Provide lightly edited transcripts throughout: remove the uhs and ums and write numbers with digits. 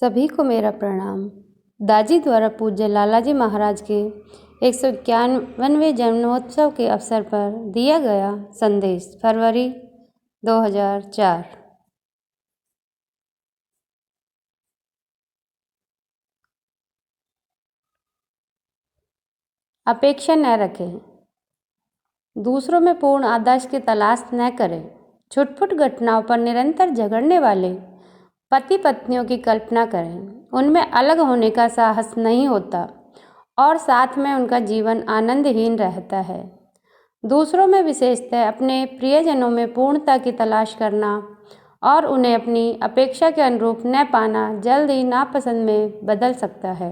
सभी को मेरा प्रणाम। दाजी द्वारा पूज्य लालाजी महाराज के 151वें जन्मोत्सव के अवसर पर दिया गया संदेश, फरवरी 2004। अपेक्षा न रखें, दूसरों में पूर्ण आदर्श की तलाश न करें। छुटपुट घटनाओं पर निरंतर झगड़ने वाले पति पत्नियों की कल्पना करें। उनमें अलग होने का साहस नहीं होता और साथ में उनका जीवन आनंदहीन रहता है। दूसरों में विशेषतः अपने प्रियजनों में पूर्णता की तलाश करना और उन्हें अपनी अपेक्षा के अनुरूप न पाना जल्द ही नापसंद में बदल सकता है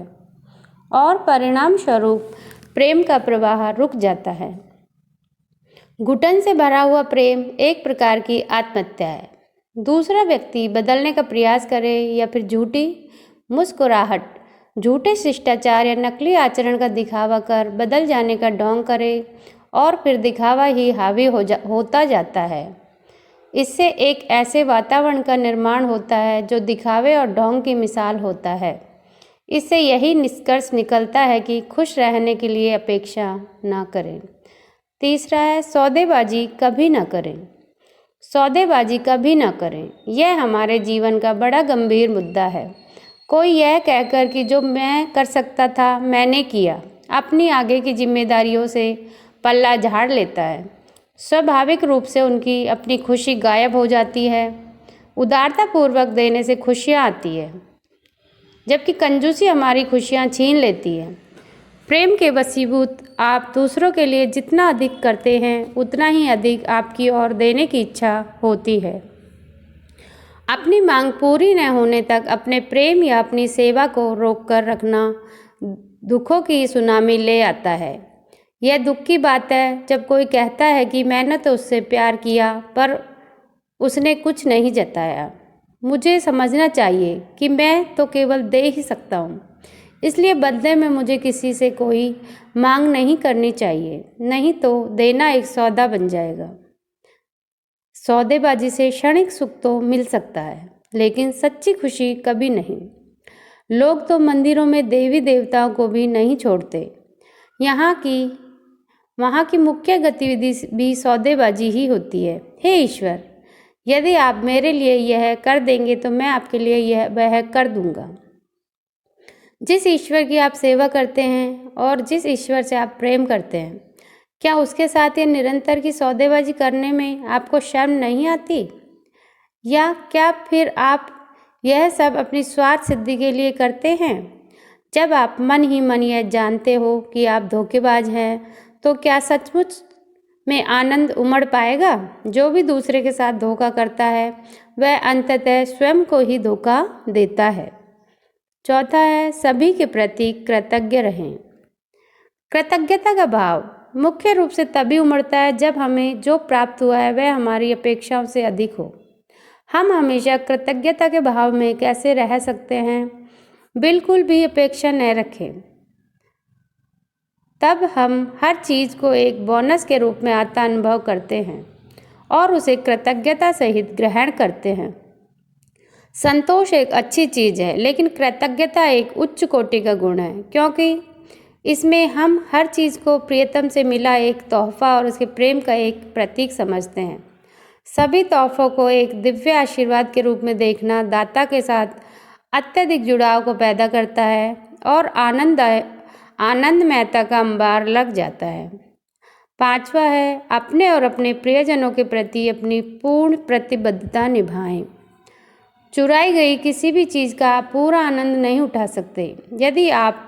और परिणाम स्वरूप प्रेम का प्रवाह रुक जाता है। घुटन से भरा हुआ प्रेम एक प्रकार की आत्महत्या है। दूसरा व्यक्ति बदलने का प्रयास करे या फिर झूठी मुस्कुराहट, झूठे शिष्टाचार या नकली आचरण का दिखावा कर बदल जाने का ढोंग करे और फिर दिखावा ही हावी होता जाता है। इससे एक ऐसे वातावरण का निर्माण होता है जो दिखावे और ढोंग की मिसाल होता है। इससे यही निष्कर्ष निकलता है कि खुश रहने के लिए अपेक्षा ना करें। तीसरा है, सौदेबाजी कभी ना करें। सौदेबाजी कभी ना करें, यह हमारे जीवन का बड़ा गंभीर मुद्दा है। कोई यह कहकर कि जो मैं कर सकता था मैंने किया, अपनी आगे की जिम्मेदारियों से पल्ला झाड़ लेता है। स्वाभाविक रूप से उनकी अपनी खुशी गायब हो जाती है। उदारतापूर्वक देने से खुशियाँ आती है, जबकि कंजूसी हमारी खुशियाँ छीन लेती है। प्रेम के वशीभूत आप दूसरों के लिए जितना अधिक करते हैं उतना ही अधिक आपकी ओर देने की इच्छा होती है। अपनी मांग पूरी न होने तक अपने प्रेम या अपनी सेवा को रोक कर रखना दुखों की सुनामी ले आता है। यह दुख की बात है जब कोई कहता है कि मैंने तो उससे प्यार किया पर उसने कुछ नहीं जताया। मुझे समझना चाहिए कि मैं तो केवल दे ही सकता हूँ, इसलिए बदले में मुझे किसी से कोई मांग नहीं करनी चाहिए, नहीं तो देना एक सौदा बन जाएगा। सौदेबाजी से क्षणिक सुख तो मिल सकता है, लेकिन सच्ची खुशी कभी नहीं। लोग तो मंदिरों में देवी देवताओं को भी नहीं छोड़ते। वहाँ की मुख्य गतिविधि भी सौदेबाजी ही होती है। हे ईश्वर, यदि आप मेरे लिए यह कर देंगे तो मैं आपके लिए वह कर दूंगा। जिस ईश्वर की आप सेवा करते हैं और जिस ईश्वर से आप प्रेम करते हैं, क्या उसके साथ ये निरंतर की सौदेबाजी करने में आपको शर्म नहीं आती? या क्या फिर आप यह सब अपनी स्वार्थ सिद्धि के लिए करते हैं? जब आप मन ही मन यह जानते हो कि आप धोखेबाज हैं, तो क्या सचमुच में आनंद उमड़ पाएगा? जो भी दूसरे के साथ धोखा करता है वह अंततः स्वयं को ही धोखा देता है। चौथा है, सभी के प्रति कृतज्ञ रहें। कृतज्ञता का भाव मुख्य रूप से तभी उमड़ता है जब हमें जो प्राप्त हुआ है वह हमारी अपेक्षाओं से अधिक हो। हम हमेशा कृतज्ञता के भाव में कैसे रह सकते हैं? बिल्कुल भी अपेक्षा न रखें। तब हम हर चीज़ को एक बोनस के रूप में आता अनुभव करते हैं और उसे कृतज्ञता सहित ग्रहण करते हैं। संतोष एक अच्छी चीज़ है, लेकिन कृतज्ञता एक उच्च कोटि का गुण है, क्योंकि इसमें हम हर चीज़ को प्रियतम से मिला एक तोहफा और उसके प्रेम का एक प्रतीक समझते हैं। सभी तोहफों को एक दिव्य आशीर्वाद के रूप में देखना दाता के साथ अत्यधिक जुड़ाव को पैदा करता है और आनंदमयता का अंबार लग जाता है। पांचवा है, अपने और अपने प्रियजनों के प्रति अपनी पूर्ण प्रतिबद्धता निभाएं। चुराई गई किसी भी चीज़ का आप पूरा आनंद नहीं उठा सकते। यदि आप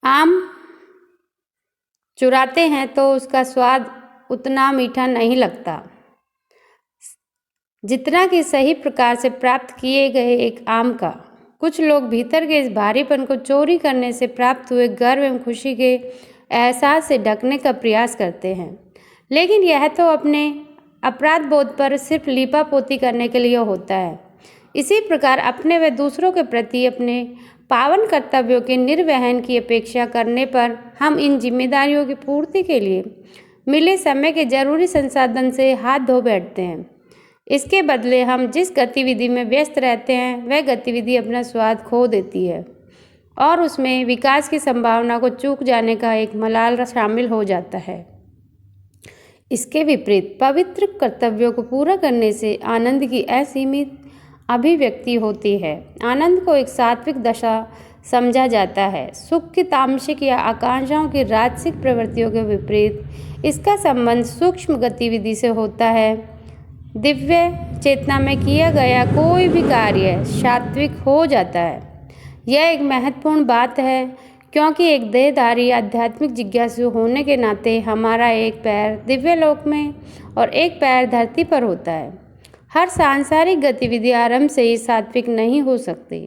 आम चुराते हैं तो उसका स्वाद उतना मीठा नहीं लगता जितना कि सही प्रकार से प्राप्त किए गए एक आम का। कुछ लोग भीतर के इस भारीपन को चोरी करने से प्राप्त हुए गर्व एवं खुशी के एहसास से ढकने का प्रयास करते हैं, लेकिन यह तो अपने अपराध बोध पर सिर्फ लीपापोती करने के लिए होता है। इसी प्रकार अपने व दूसरों के प्रति अपने पावन कर्तव्यों के निर्वहन की अपेक्षा करने पर हम इन जिम्मेदारियों की पूर्ति के लिए मिले समय के जरूरी संसाधन से हाथ धो बैठते हैं। इसके बदले हम जिस गतिविधि में व्यस्त रहते हैं वह गतिविधि अपना स्वाद खो देती है और उसमें विकास की संभावना को चूक जाने का एक मलाल शामिल हो जाता है। इसके विपरीत पवित्र कर्तव्यों को पूरा करने से आनंद की असीमित अभिव्यक्ति होती है। आनंद को एक सात्विक दशा समझा जाता है। सुख की तामसिक या आकांक्षाओं की राजसिक प्रवृत्तियों के विपरीत इसका संबंध सूक्ष्म गतिविधि से होता है। दिव्य चेतना में किया गया कोई भी कार्य सात्विक हो जाता है। यह एक महत्वपूर्ण बात है क्योंकि एक देहधारी आध्यात्मिक जिज्ञासु होने के नाते हमारा एक पैर दिव्यलोक में और एक पैर धरती पर होता है। हर सांसारिक गतिविधि आरंभ से ही सात्विक नहीं हो सकती,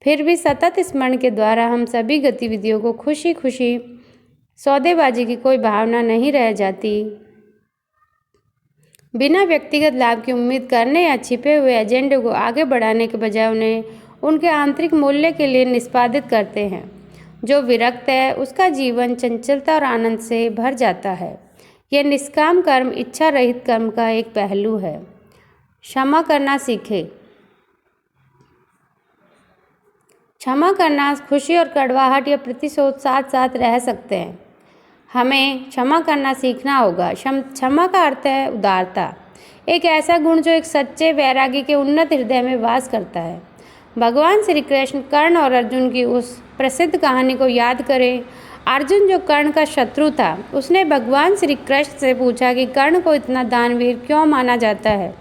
फिर भी सतत स्मरण के द्वारा हम सभी गतिविधियों को खुशी खुशी सौदेबाजी की कोई भावना नहीं रह जाती। बिना व्यक्तिगत लाभ की उम्मीद करने या छिपे हुए एजेंडे को आगे बढ़ाने के बजाय उन्हें उनके आंतरिक मूल्य के लिए निष्पादित करते हैं। जो विरक्त है उसका जीवन चंचलता और आनंद से भर जाता है। यह निष्काम कर्म इच्छा रहित कर्म का एक पहलू है। क्षमा करना सीखें। क्षमा करना खुशी और कड़वाहट या प्रतिशोध साथ साथ रह सकते हैं। हमें क्षमा करना सीखना होगा। क्षमा का अर्थ है उदारता, एक ऐसा गुण जो एक सच्चे वैरागी के उन्नत हृदय में वास करता है। भगवान श्री कृष्ण कर्ण और अर्जुन की उस प्रसिद्ध कहानी को याद करें। अर्जुन जो कर्ण का शत्रु था, उसने भगवान श्री कृष्ण से पूछा कि कर्ण को इतना दानवीर क्यों माना जाता है।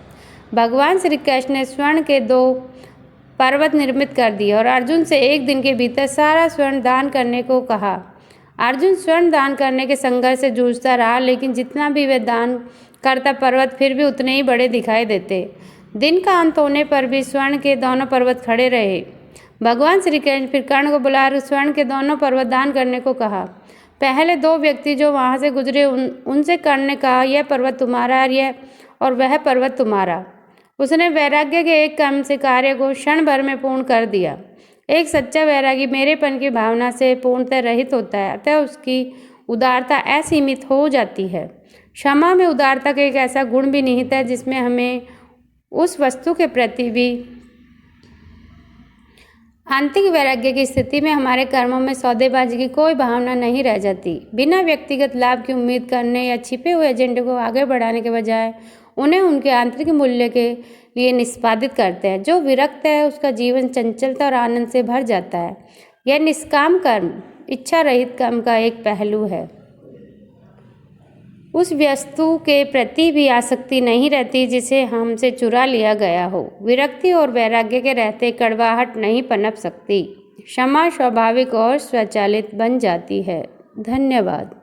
भगवान श्री कृष्ण ने स्वर्ण के 2 पर्वत निर्मित कर दिए और अर्जुन से 1 दिन के भीतर सारा स्वर्ण दान करने को कहा। अर्जुन स्वर्ण दान करने के संघर्ष से जूझता रहा, लेकिन जितना भी वह दान करता पर्वत फिर भी उतने ही बड़े दिखाई देते। दिन का अंत होने पर भी स्वर्ण के दोनों पर्वत खड़े रहे। भगवान श्री कृष्ण फिर कर्ण को बुलाकर स्वर्ण के दोनों पर्वत दान करने को कहा। पहले 2 व्यक्ति जो वहां से गुजरे उनसे कर्ण ने कहा, यह पर्वत तुम्हारा और वह पर्वत तुम्हारा। उसने वैराग्य के एक कर्म से कार्य को क्षण भर में पूर्ण कर दिया। एक सच्चा वैरागी मेरेपन की भावना से पूर्णतः रहित होता है, अतः उसकी उदारता असीमित हो जाती है। क्षमा में उदारता का एक ऐसा गुण भी निहित है जिसमें हमें उस वस्तु के प्रति भी आंतरिक वैराग्य की स्थिति में हमारे कर्मों में सौदेबाजी की कोई भावना नहीं रह जाती। बिना व्यक्तिगत लाभ की उम्मीद करने या छिपे हुए एजेंडे को आगे बढ़ाने के बजाय उन्हें उनके आंतरिक मूल्य के लिए निष्पादित करते हैं। जो विरक्त है उसका जीवन चंचलता और आनंद से भर जाता है। यह निष्काम कर्म इच्छा रहित कर्म का एक पहलू है। उस वस्तु के प्रति भी आसक्ति नहीं रहती जिसे हमसे चुरा लिया गया हो। विरक्ति और वैराग्य के रहते कड़वाहट नहीं पनप सकती। क्षमा स्वाभाविक और स्वचालित बन जाती है। धन्यवाद।